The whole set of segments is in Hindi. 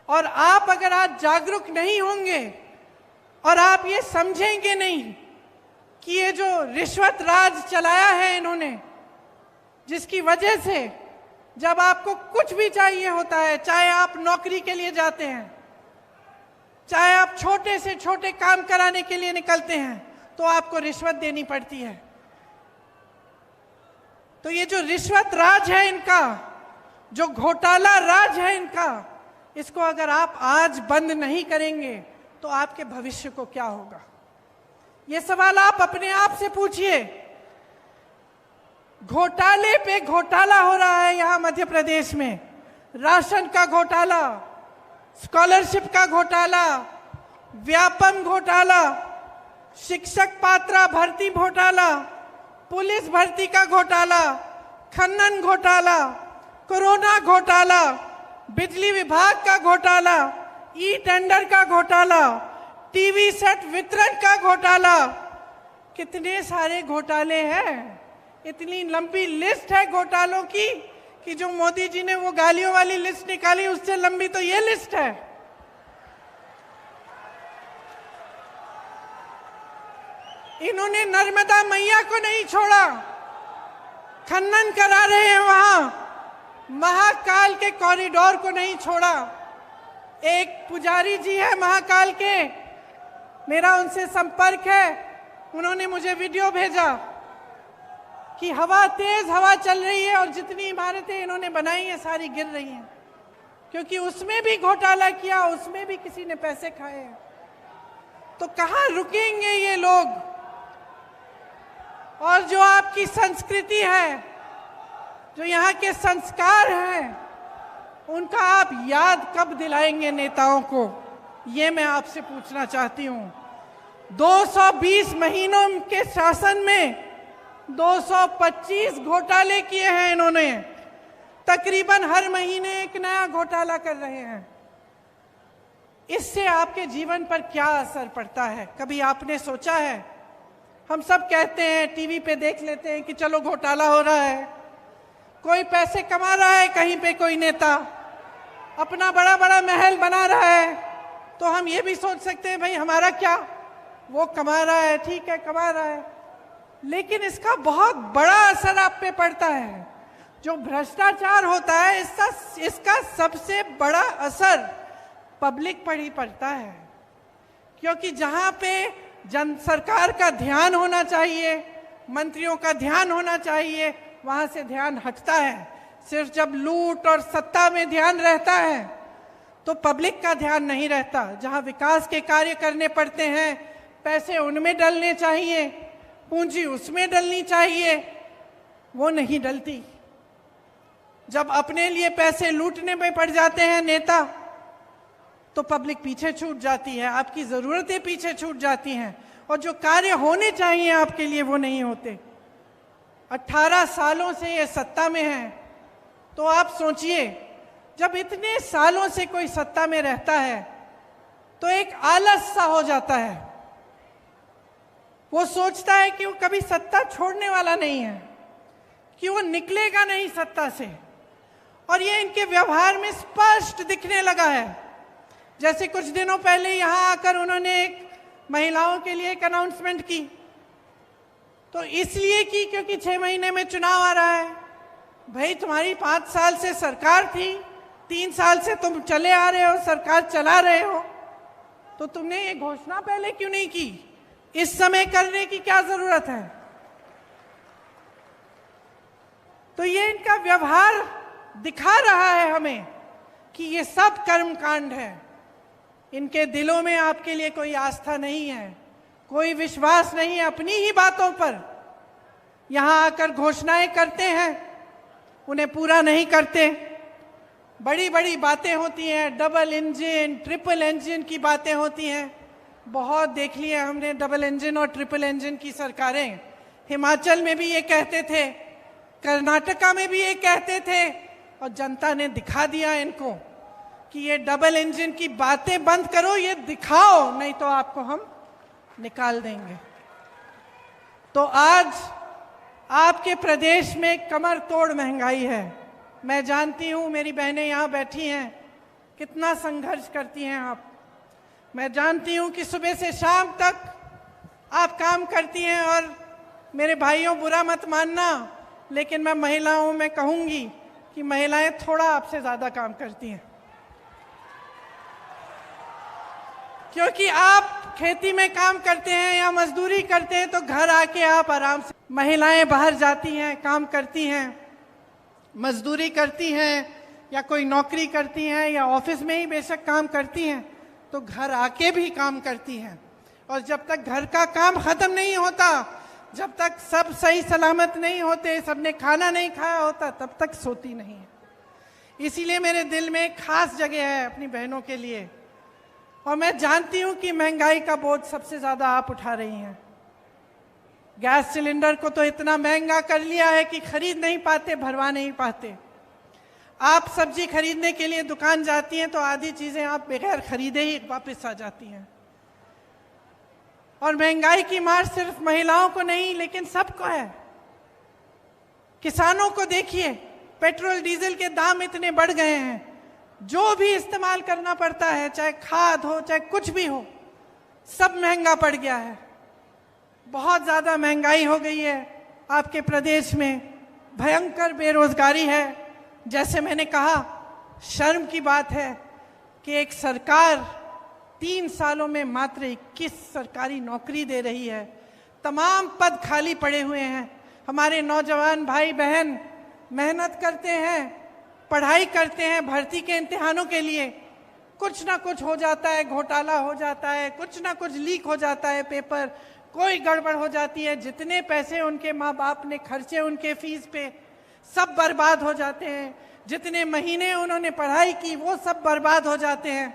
और आप अगर आज जागरूक नहीं होंगे और आप ये समझेंगे नहीं कि ये जो रिश्वत राज चलाया है इन्होंने, जिसकी वजह से जब आपको कुछ भी चाहिए होता है, चाहे आप नौकरी के लिए जाते हैं, चाहे आप छोटे से छोटे काम कराने के लिए निकलते हैं, तो आपको रिश्वत देनी पड़ती है। तो ये जो रिश्वत राज है इनका, जो घोटाला राज है इनका, इसको अगर आप आज बंद नहीं करेंगे तो आपके भविष्य को क्या होगा? ये सवाल आप अपने आप से पूछिए। घोटाले पे घोटाला हो रहा है यहाँ मध्य प्रदेश में। राशन का घोटाला, स्कॉलरशिप का घोटाला, व्यापम घोटाला, शिक्षक पात्रा भर्ती घोटाला, पुलिस भर्ती का घोटाला, खनन घोटाला, कोरोना घोटाला, बिजली विभाग का घोटाला, ई टेंडर का घोटाला, टीवी सेट वितरण का घोटाला। कितने सारे घोटाले हैं, इतनी लंबी लिस्ट है घोटालों की कि जो मोदी जी ने वो गालियों वाली लिस्ट निकाली, उससे लंबी तो ये लिस्ट है। इन्होंने नर्मदा मैया को नहीं छोड़ा, खनन करा रहे हैं वहां, महाकाल के कॉरिडोर को नहीं छोड़ा। एक पुजारी जी है महाकाल के, मेरा उनसे संपर्क है, उन्होंने मुझे वीडियो भेजा कि तेज हवा चल रही है और जितनी इमारतें इन्होंने बनाई हैं सारी गिर रही हैं, क्योंकि उसमें भी घोटाला किया, उसमें भी किसी ने पैसे खाए हैं। तो कहाँ रुकेंगे ये लोग? और जो आपकी संस्कृति है, जो यहाँ के संस्कार हैं, उनका आप याद कब दिलाएंगे नेताओं को? ये मैं आपसे पूछना चाहती हूँ। 220 महीनों के शासन में 225 घोटाले किए हैं इन्होंने। तकरीबन हर महीने एक नया घोटाला कर रहे हैं। इससे आपके जीवन पर क्या असर पड़ता है, कभी आपने सोचा है? हम सब कहते हैं, टीवी पे देख लेते हैं कि चलो घोटाला हो रहा है, कोई पैसे कमा रहा है, कहीं पे कोई नेता अपना बड़ा बड़ा महल बना रहा है, तो हम ये भी सोच सकते हैं भाई हमारा क्या, वो कमा रहा है, ठीक है कमा रहा है। लेकिन इसका बहुत बड़ा असर आप पे पड़ता है। जो भ्रष्टाचार होता है, इसका सबसे बड़ा असर पब्लिक पर ही पड़ता है, क्योंकि जहां पे सरकार का ध्यान होना चाहिए, मंत्रियों का ध्यान होना चाहिए, वहां से ध्यान हटता है। सिर्फ जब लूट और सत्ता में ध्यान रहता है तो पब्लिक का ध्यान नहीं रहता। जहां विकास के कार्य करने पड़ते हैं, पैसे उनमें डलने चाहिए, पूंजी उसमें डलनी चाहिए, वो नहीं डलती। जब अपने लिए पैसे लूटने में पड़ जाते हैं नेता, तो पब्लिक पीछे छूट जाती है, आपकी जरूरतें पीछे छूट जाती हैं, और जो कार्य होने चाहिए आपके लिए वो नहीं होते। 18 सालों से ये सत्ता में है, तो आप सोचिए, जब इतने सालों से कोई सत्ता में रहता है तो एक आलस सा हो जाता है। वो सोचता है कि वो कभी सत्ता छोड़ने वाला नहीं है, कि वो निकलेगा नहीं सत्ता से, और ये इनके व्यवहार में स्पष्ट दिखने लगा है। जैसे कुछ दिनों पहले यहाँ आकर उन्होंने एक महिलाओं के लिए एक अनाउंसमेंट की, तो इसलिए की क्योंकि 6 महीने में चुनाव आ रहा है। भाई तुम्हारी 5 साल से सरकार थी, 3 साल से तुम चले आ रहे हो, सरकार चला रहे हो, तो तुमने ये घोषणा पहले क्यों नहीं की? इस समय करने की क्या जरूरत है? तो ये इनका व्यवहार दिखा रहा है हमें कि ये सब कर्मकांड है। इनके दिलों में आपके लिए कोई आस्था नहीं है, कोई विश्वास नहीं है, अपनी ही बातों पर यहां आकर घोषणाएं करते हैं, उन्हें पूरा नहीं करते। बड़ी बड़ी बातें होती हैं, डबल इंजन, ट्रिपल इंजन की बातें होती हैं। बहुत देख लिया हमने डबल इंजन और ट्रिपल इंजन की सरकारें। हिमाचल में भी ये कहते थे, कर्नाटका में भी ये कहते थे, और जनता ने दिखा दिया इनको कि ये डबल इंजन की बातें बंद करो, ये दिखाओ, नहीं तो आपको हम निकाल देंगे। तो आज आपके प्रदेश में कमर तोड़ महंगाई है। मैं जानती हूं, मेरी बहनें यहाँ बैठी हैं, कितना संघर्ष करती हैं आप। मैं जानती हूं कि सुबह से शाम तक आप काम करती हैं, और मेरे भाइयों बुरा मत मानना, लेकिन मैं महिलाओं में कहूंगी कि महिलाएं थोड़ा आपसे ज्यादा काम करती हैं, क्योंकि आप खेती में काम करते हैं या मजदूरी करते हैं तो घर आके आप आराम से, महिलाएं बाहर जाती हैं, काम करती हैं, मजदूरी करती हैं या कोई नौकरी करती हैं या ऑफिस में ही बेशक काम करती हैं, तो घर आके भी काम करती हैं। और जब तक घर का काम खत्म नहीं होता, जब तक सब सही सलामत नहीं होते, सबने खाना नहीं खाया होता, तब तक सोती नहीं है। इसीलिए मेरे दिल में एक खास जगह है अपनी बहनों के लिए। और मैं जानती हूं कि महंगाई का बोझ सबसे ज्यादा आप उठा रही हैं। गैस सिलेंडर को तो इतना महंगा कर लिया है कि खरीद नहीं पाते, भरवा नहीं पाते। आप सब्जी खरीदने के लिए दुकान जाती हैं तो आधी चीजें आप बगैर खरीदे ही वापस आ जाती हैं। और महंगाई की मार सिर्फ महिलाओं को नहीं, लेकिन सबको है। किसानों को देखिए, पेट्रोल डीजल के दाम इतने बढ़ गए हैं, जो भी इस्तेमाल करना पड़ता है, चाहे खाद हो चाहे कुछ भी हो, सब महंगा पड़ गया है। बहुत ज्यादा महंगाई हो गई है। आपके प्रदेश में भयंकर बेरोजगारी है। जैसे मैंने कहा, शर्म की बात है कि एक सरकार 3 सालों में मात्र 21 सरकारी नौकरी दे रही है। तमाम पद खाली पड़े हुए हैं। हमारे नौजवान भाई बहन मेहनत करते हैं, पढ़ाई करते हैं भर्ती के इम्तिहानों के लिए, कुछ ना कुछ हो जाता है, घोटाला हो जाता है, कुछ ना कुछ लीक हो जाता है पेपर, कोई गड़बड़ हो जाती है। जितने पैसे उनके माँ बाप ने खर्चे उनके फीस पे, सब बर्बाद हो जाते हैं। जितने महीने उन्होंने पढ़ाई की, वो सब बर्बाद हो जाते हैं।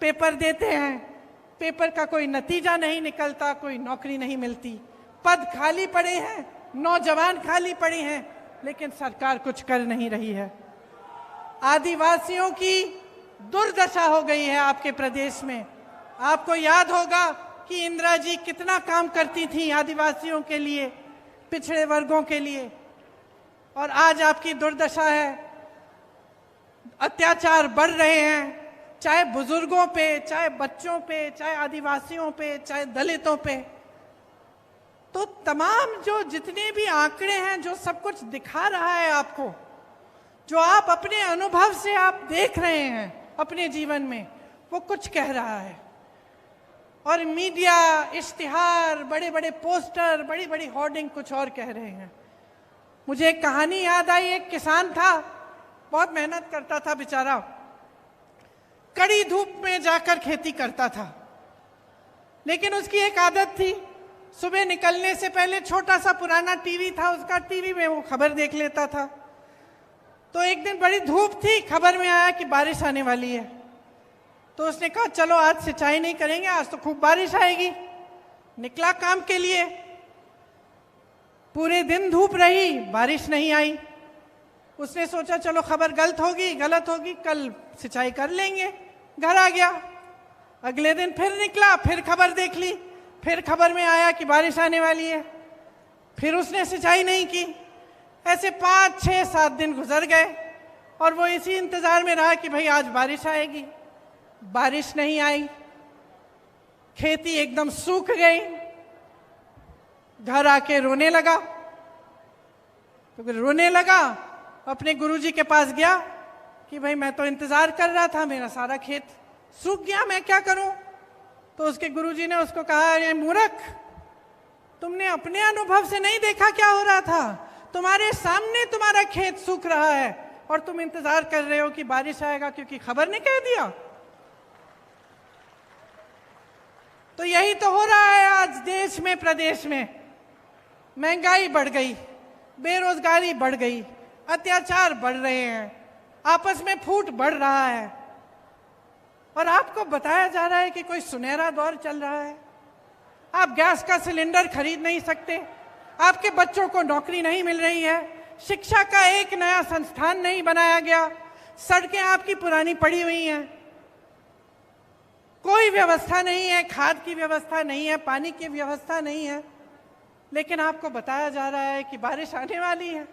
पेपर देते हैं, पेपर का कोई नतीजा नहीं निकलता, कोई नौकरी नहीं मिलती, पद खाली पड़े हैं, नौजवान खाली पड़े हैं, लेकिन सरकार कुछ कर नहीं रही है। आदिवासियों की दुर्दशा हो गई है आपके प्रदेश में। आपको याद होगा कि इंदिरा जी कितना काम करती थी आदिवासियों के लिए, पिछड़े वर्गों के लिए, और आज आपकी दुर्दशा है। अत्याचार बढ़ रहे हैं, चाहे बुजुर्गों पे, चाहे बच्चों पे, चाहे आदिवासियों पे, चाहे दलितों पे। तो तमाम जो जितने भी आंकड़े हैं, जो सब कुछ दिखा रहा है आपको, जो आप अपने अनुभव से आप देख रहे हैं अपने जीवन में, वो कुछ कह रहा है। और मीडिया, इश्तिहार, बड़े बड़े पोस्टर, बड़ी बड़ी होर्डिंग कुछ और कह रहे हैं। मुझे एक कहानी याद आई। एक किसान था, बहुत मेहनत करता था बेचारा, कड़ी धूप में जाकर खेती करता था, लेकिन उसकी एक आदत थी, सुबह निकलने से पहले छोटा सा पुराना टीवी था उसका, टीवी में वो खबर देख लेता था। तो एक दिन बड़ी धूप थी, खबर में आया कि बारिश आने वाली है। तो उसने कहा चलो आज सिंचाई नहीं करेंगे, आज तो खूब बारिश आएगी। निकला काम के लिए, पूरे दिन धूप रही, बारिश नहीं आई। उसने सोचा चलो खबर गलत होगी, कल सिंचाई कर लेंगे। घर आ गया। अगले दिन फिर निकला, फिर खबर देख ली, फिर खबर में आया कि बारिश आने वाली है। फिर उसने सिंचाई नहीं की। ऐसे 5, 6, 7 दिन गुजर गए और वो इसी इंतजार में रहा कि भाई आज बारिश आएगी। बारिश नहीं आई, खेती एकदम सूख गई। घर आके रोने लगा। तो रोने लगा, अपने गुरुजी के पास गया कि भाई मैं तो इंतजार कर रहा था, मेरा सारा खेत सूख गया, मैं क्या करूं। तो उसके गुरुजी ने उसको कहा, अरे मूर्ख, तुमने अपने अनुभव से नहीं देखा क्या हो रहा था? तुम्हारे सामने तुम्हारा खेत सूख रहा है और तुम इंतजार कर रहे हो कि बारिश आएगा क्योंकि खबर ने कह दिया। तो यही तो हो रहा है आज देश में, प्रदेश में। महंगाई बढ़ गई, बेरोजगारी बढ़ गई, अत्याचार बढ़ रहे हैं, आपस में फूट बढ़ रहा है, और आपको बताया जा रहा है कि कोई सुनहरा दौर चल रहा है। आप गैस का सिलेंडर खरीद नहीं सकते, आपके बच्चों को नौकरी नहीं मिल रही है, शिक्षा का एक नया संस्थान नहीं बनाया गया, सड़कें आपकी पुरानी पड़ी हुई हैं, कोई व्यवस्था नहीं है, खाद की व्यवस्था नहीं है, पानी की व्यवस्था नहीं है, लेकिन आपको बताया जा रहा है कि बारिश आने वाली है।